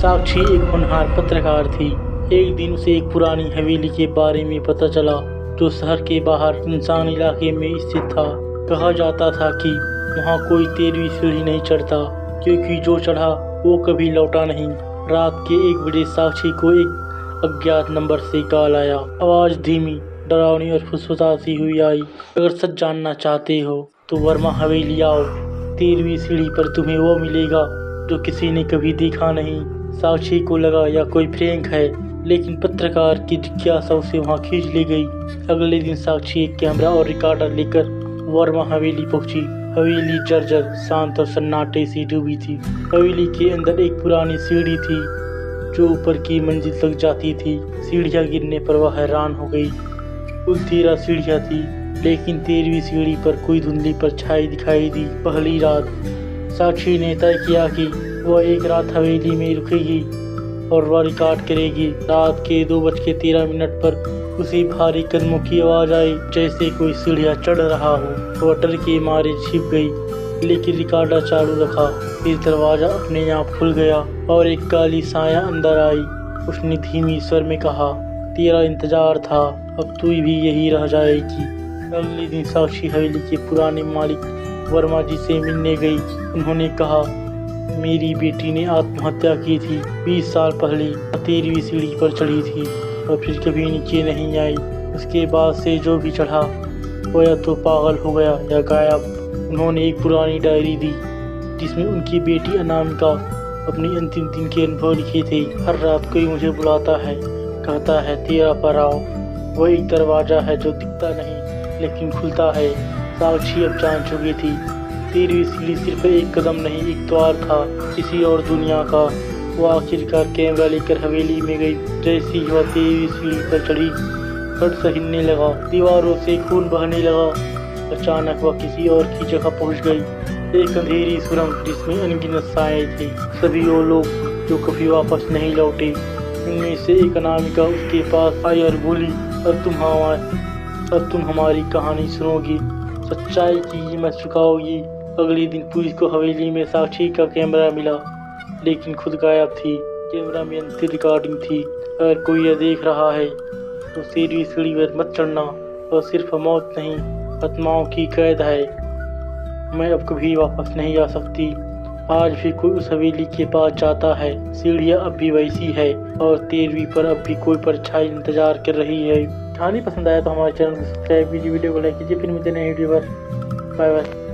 साक्षी एक होनहार पत्रकार थी। एक दिन उसे एक पुरानी हवेली के बारे में पता चला जो शहर के बाहर सुनसान इलाके में स्थित था। कहा जाता था कि वहाँ कोई 13वीं सीढ़ी नहीं चढ़ता, क्योंकि जो चढ़ा वो कभी लौटा नहीं। रात के 1 बजे साक्षी को एक अज्ञात नंबर से कॉल आया। आवाज़ धीमी, डरावनी और फुसफुसाती हुई आई। अगर सच जानना चाहते हो तो वर्मा हवेली आओ। 13वीं सीढ़ी पर तुम्हें वो मिलेगा जो किसी ने कभी देखा नहीं। साक्षी को लगा या कोई प्रैंक है, लेकिन पत्रकार की जिज्ञासा उसे वहां खींच ले गई। अगले दिन साक्षी एक कैमरा और रिकॉर्डर लेकर वर्मा हवेली पहुंची। हवेली जर्जर, शांत और सन्नाटे से डूबी थी। हवेली के अंदर एक पुरानी सीढ़ी थी जो ऊपर की मंजिल तक जाती थी। सीढ़ियां गिरने पर वह हैरान हो गई। कुल 13 सीढ़ियां थी, लेकिन 13वीं सीढ़ी पर कोई धुंधली परछाई दिखाई दी। पहली रात साक्षी ने तय किया कि वह एक रात हवेली में रुकेगी और वह रिकॉर्ड करेगी। रात के 2:13 पर उसी भारी कदमों की आवाज़ आई, जैसे कोई सीढ़ियाँ चढ़ रहा हो। वह डर के मारे छिप गई, लेकिन रिकॉर्डर चालू रखा। फिर दरवाज़ा अपने आप खुल गया और एक काली साया अंदर आई। उसने धीमी स्वर में कहा, तेरा इंतजार था, अब तू भी यही रह जाएगी। अगले दिन साक्षी हवेली के पुराने मालिक वर्मा जी से मिलने गई। उन्होंने कहा, मेरी बेटी ने आत्महत्या की थी 20 साल पहले। 13वीं सीढ़ी पर चढ़ी थी और फिर कभी नीचे नहीं आई। उसके बाद से जो भी चढ़ा वो या तो पागल हो गया या गायब। उन्होंने एक पुरानी डायरी दी जिसमें उनकी बेटी अनामिका अपनी अंतिम दिन के अनुभव लिखे थे। हर रात कोई मुझे बुलाता है, कहता है तेरा पर आओ। वह एक दरवाज़ा है जो दिखता नहीं लेकिन खुलता है। साक्षी अब जान चुकी थी 13वीं सीढ़ी सिर्फ एक कदम नहीं, एक द्वार था किसी और दुनिया का। वो आखिरकार कैमरा लेकर हवेली में गई। जैसे ही वह 13वीं सीढ़ी पर चढ़ी, फर्श हिलने लगा, दीवारों से खून बहने लगा। अचानक वह किसी और की जगह पहुंच गई, एक अंधेरी सुरंग जिसमें अनगिनत साए थे। सभी वो लोग जो कभी वापस नहीं लौटे। उनमें से एक अनामिका उसके पास आई और बोली, अब तुम हमारी कहानी सुनोगी, सच्चाई की कीमत चुकाओगी। अगले दिन पुलिस को हवेली में साक्षी का कैमरा मिला, लेकिन खुद गायब थी। कैमरा में अंतिम रिकॉर्डिंग थी, अगर कोई यह देख रहा है तो 13वीं सीढ़ी पर मत चढ़ना। और सिर्फ मौत नहीं, आत्माओं की कैद है। मैं अब कभी वापस नहीं आ सकती। आज भी कोई उस हवेली के पास जाता है, सीढ़ियाँ अब भी वैसी है और 13वीं पर अब भी कोई परछाई इंतजार कर रही है। कहानी पसंद आया तो हमारे चैनल को सब्सक्राइब कीजिए, वीडियो को लाइक कीजिए। फिर मिलते हैं नए वीडियो पर। Bye bye.